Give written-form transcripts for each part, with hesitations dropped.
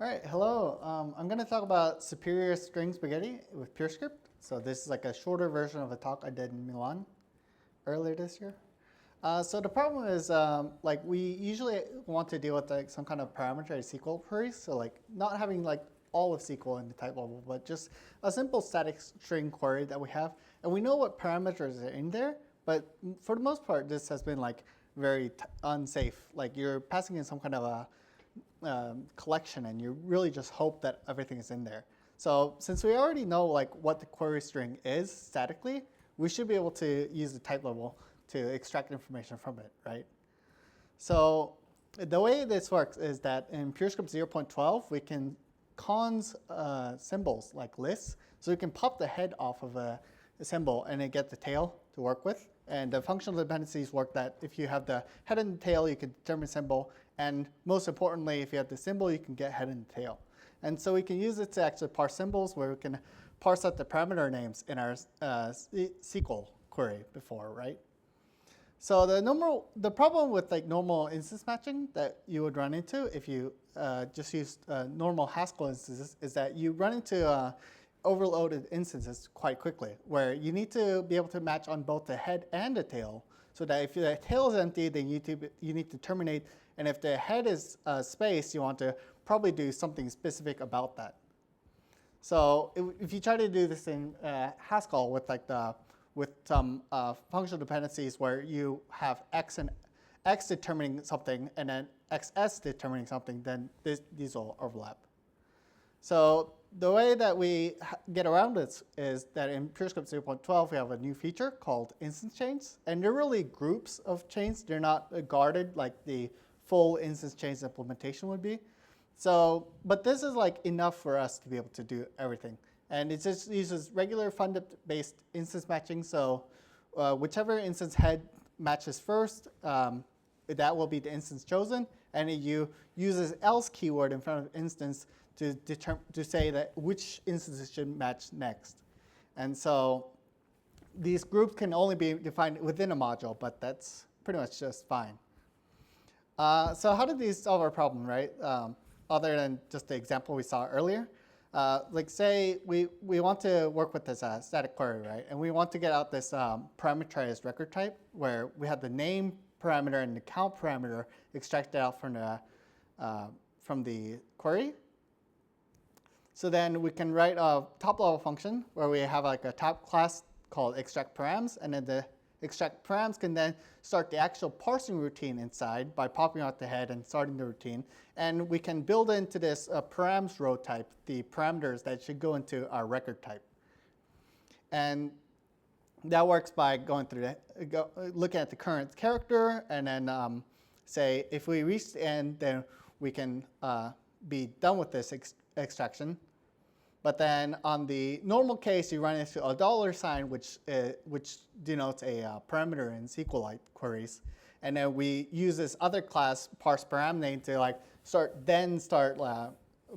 All right, hello. I'm going to talk about superior string spaghetti with PureScript. So this is like a shorter version of a talk I did in Milan earlier this year. So the problem is like we usually want to deal with like some kind of parameterized SQL queries. So like not having like all of SQL in the type level, but just a simple static string query that we have. And we know what parameters are in there, but for the most part, this has been like very unsafe. Like you're passing in some kind of a collection, and you really just hope that everything is in there. So since we already know like what the query string is statically, we should be able to use the type level to extract information from it, right? So the way this works is that in PureScript 0.12, we can cons symbols like lists. So we can pop the head off of a symbol and then get the tail to work with. And the functional dependencies work that if you have the head and the tail, you can determine symbol. And most importantly, if you have the symbol, you can get head and tail. And so we can use it to actually parse symbols, where we can parse out the parameter names in our SQL query before, right? So the problem with like normal instance matching that you would run into if you just use normal Haskell instances is that you run into overloaded instances quite quickly, where you need to be able to match on both the head and the tail, so that if the tail is empty, then you need to terminate, and if the head is space, you want to probably do something specific about that. So if you try to do this in Haskell with like with some functional dependencies where you have x determining something and then xs determining something, then these will overlap. So the way that we get around this is that in PureScript 0.12, we have a new feature called instance chains. And they're really groups of chains. They're not guarded like the full instance chains implementation would be. So, but this is like enough for us to be able to do everything. And it just uses regular funded-based instance matching. So whichever instance head matches first, that will be the instance chosen. And it uses else keyword in front of instance to say that which instances should match next. And so these groups can only be defined within a module, but that's pretty much just fine. So how did these solve our problem, right? Other than just the example we saw earlier. Like say we want to work with this static query, right? And we want to get out this parameterized record type where we have the name parameter and the count parameter extracted out from the query. So then we can write a top level function where we have like a top class called extract params, and then the extract params can then start the actual parsing routine inside by popping out the head and starting the routine. And we can build into this params row type the parameters that should go into our record type. And that works by going through looking at the current character, and then say if we reach the end, then we can be done with this extraction. But then on the normal case, you run into a $sign, which denotes a parameter in SQLite queries. And then we use this other class, parse param name, to like start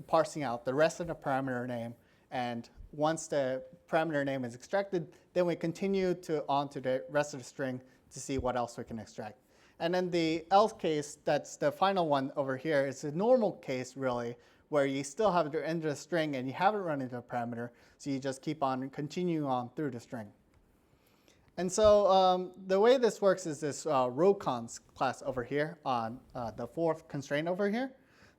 parsing out the rest of the parameter name. And once the parameter name is extracted, then we continue on to the rest of the string to see what else we can extract. And then the else case, that's the final one over here, is a normal case really, where you still have the end of the string and you haven't run into a parameter, so you just keep on continuing on through the string. And so the way this works is this rowcons class over here on the fourth constraint over here.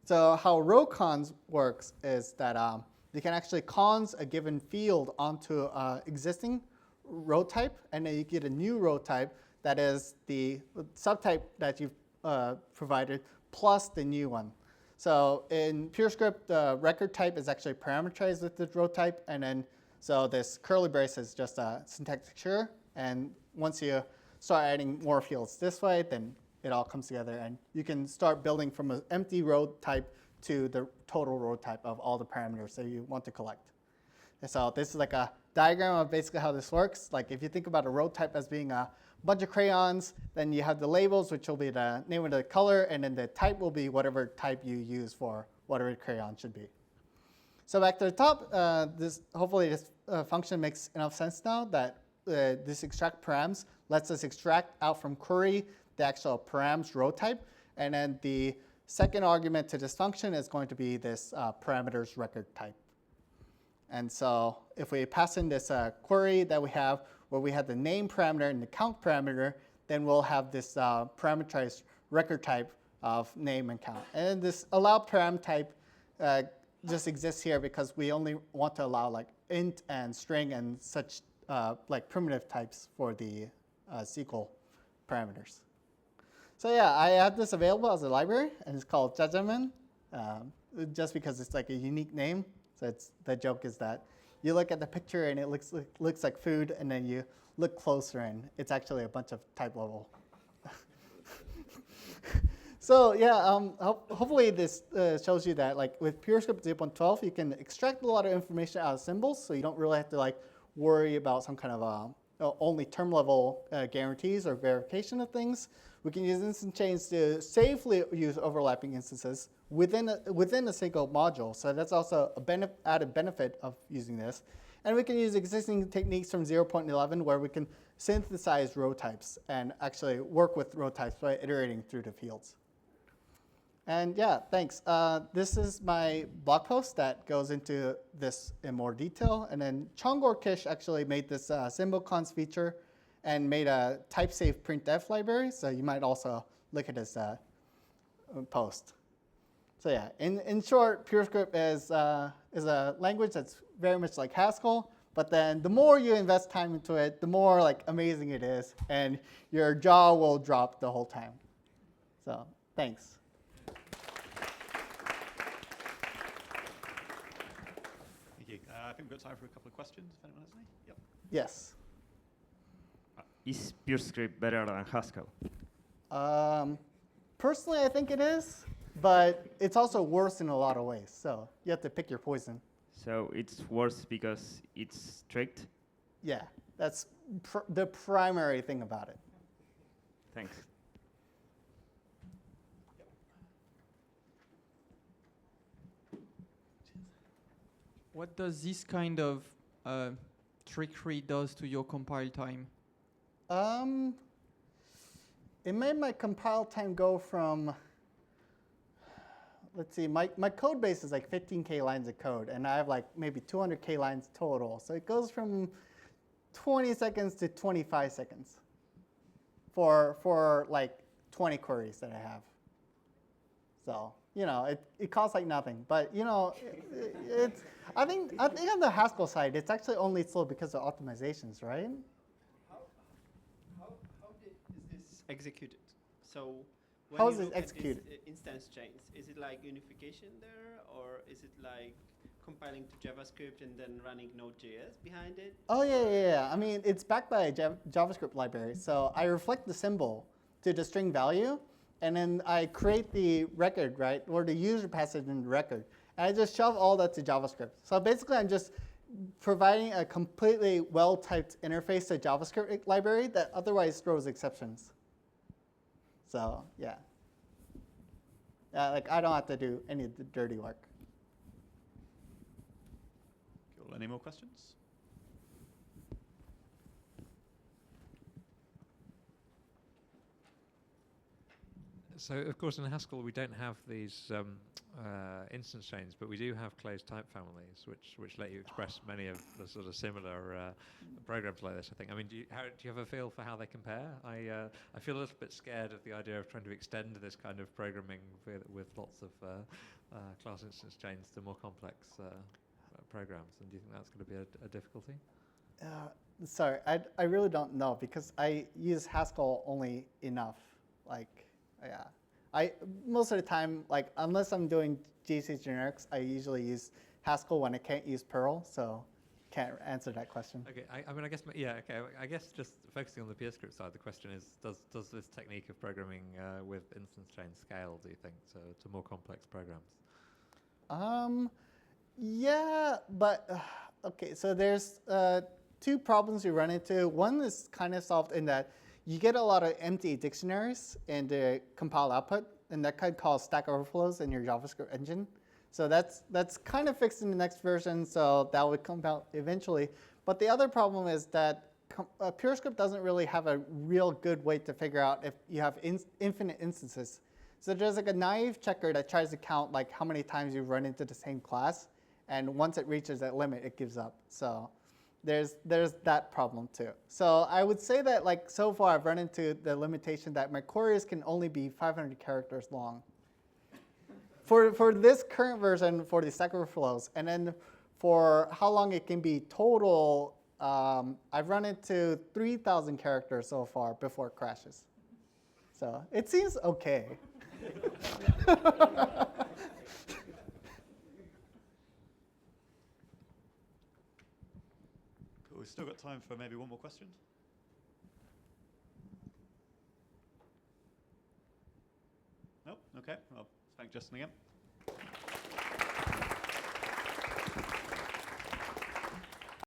So how rowcons works is that you can actually cons a given field onto an existing row type, and then you get a new row type that is the subtype that you've provided plus the new one. So in PureScript, the record type is actually parameterized with the row type, and then so this curly brace is just a syntactic sure. And once you start adding more fields this way, then it all comes together, and you can start building from an empty row type to the total row type of all the parameters that you want to collect. And so this is like a diagram of basically how this works. Like if you think about a row type as being a bunch of crayons, then you have the labels, which will be the name of the color, and then the type will be whatever type you use for whatever crayon should be. So back to the top, hopefully this function makes enough sense now that this extract params lets us extract out from query the actual params row type, and then the second argument to this function is going to be this parameters record type. And so if we pass in this query that we have where we have the name parameter and the count parameter, then we'll have this parameterized record type of name and count. And this allow param type just exists here because we only want to allow like int and string and such like primitive types for the SQL parameters. So yeah, I have this available as a library, and it's called Judgment, just because it's like a unique name. So the joke is that you look at the picture and it looks like food, and then you look closer and it's actually a bunch of type level. So yeah, hopefully this shows you that like with PureScript 0.12, you can extract a lot of information out of symbols, so you don't really have to like worry about some kind of only term level guarantees or verification of things. We can use instance chains to safely use overlapping instances within a single module. So that's also a added benefit of using this. And we can use existing techniques from 0.11 where we can synthesize row types and actually work with row types by iterating through the fields. And yeah, thanks. This is my blog post that goes into this in more detail. And then Chongor Kish actually made this symbol cons feature and made a type-safe printf library. So you might also look at this post. So yeah, in short, PureScript is a language that's very much like Haskell. But then the more you invest time into it, the more like amazing it is, and your jaw will drop the whole time. So thanks. I think we've got time for a couple of questions, if anyone has any. Yep. Yes. Is PureScript better than Haskell? Personally, I think it is, but it's also worse in a lot of ways. So you have to pick your poison. So it's worse because it's strict? Yeah, that's the primary thing about it. Thanks. What does this kind of trickery does to your compile time? It made my compile time go from, let's see, my code base is like 15K lines of code, and I have like maybe 200K lines total. So it goes from 20 seconds to 25 seconds for like 20 queries that I have. So, you know, it costs like nothing. But, you know, it's I think on the Haskell side, it's actually only slow because of optimizations, right? How is this executed? So when How you is it look at executed? these, instance chains, is it like unification there, or is it like compiling to JavaScript and then running Node.js behind it? Oh, yeah. I mean, it's backed by a JavaScript library. So I reflect the symbol to the string value, and then I create the record, right, or the user passes in the record. And I just shove all that to JavaScript. So basically, I'm just providing a completely well-typed interface to JavaScript library that otherwise throws exceptions. So yeah, like I don't have to do any of the dirty work. Cool. Any more questions? So, of course, in Haskell, we don't have these instance chains, but we do have closed type families, which let you express many of the sort of similar programs like this, I think. I mean, do you have a feel for how they compare? I feel a little bit scared of the idea of trying to extend this kind of programming with lots of class instance chains to more complex programs. And do you think that's going to be a difficulty? Sorry, I really don't know because I use Haskell only enough. Like, yeah, most of the time, like unless I'm doing GC generics, I usually use Haskell when I can't use Perl, so can't answer that question. Okay, I mean, I guess, yeah, okay. I guess just focusing on the PureScript side, the question is, does this technique of programming with instance chain scale, do you think, to more complex programs? Yeah, but okay. So there's two problems we run into. One is kind of solved in that you get a lot of empty dictionaries in the compile output, and that could cause stack overflows in your JavaScript engine. So that's kind of fixed in the next version, so that would come out eventually. But the other problem is that PureScript doesn't really have a real good way to figure out if you have infinite instances. So there's like a naive checker that tries to count like how many times you run into the same class, and once it reaches that limit, it gives up. So there's that problem too. So I would say that like so far I've run into the limitation that my queries can only be 500 characters long. For this current version, for the Stack Overflows, and then for how long it can be total, I've run into 3,000 characters so far before it crashes. So it seems okay. Cool. We've still got time for maybe one more question. Nope. Okay. Well, thank Justin again.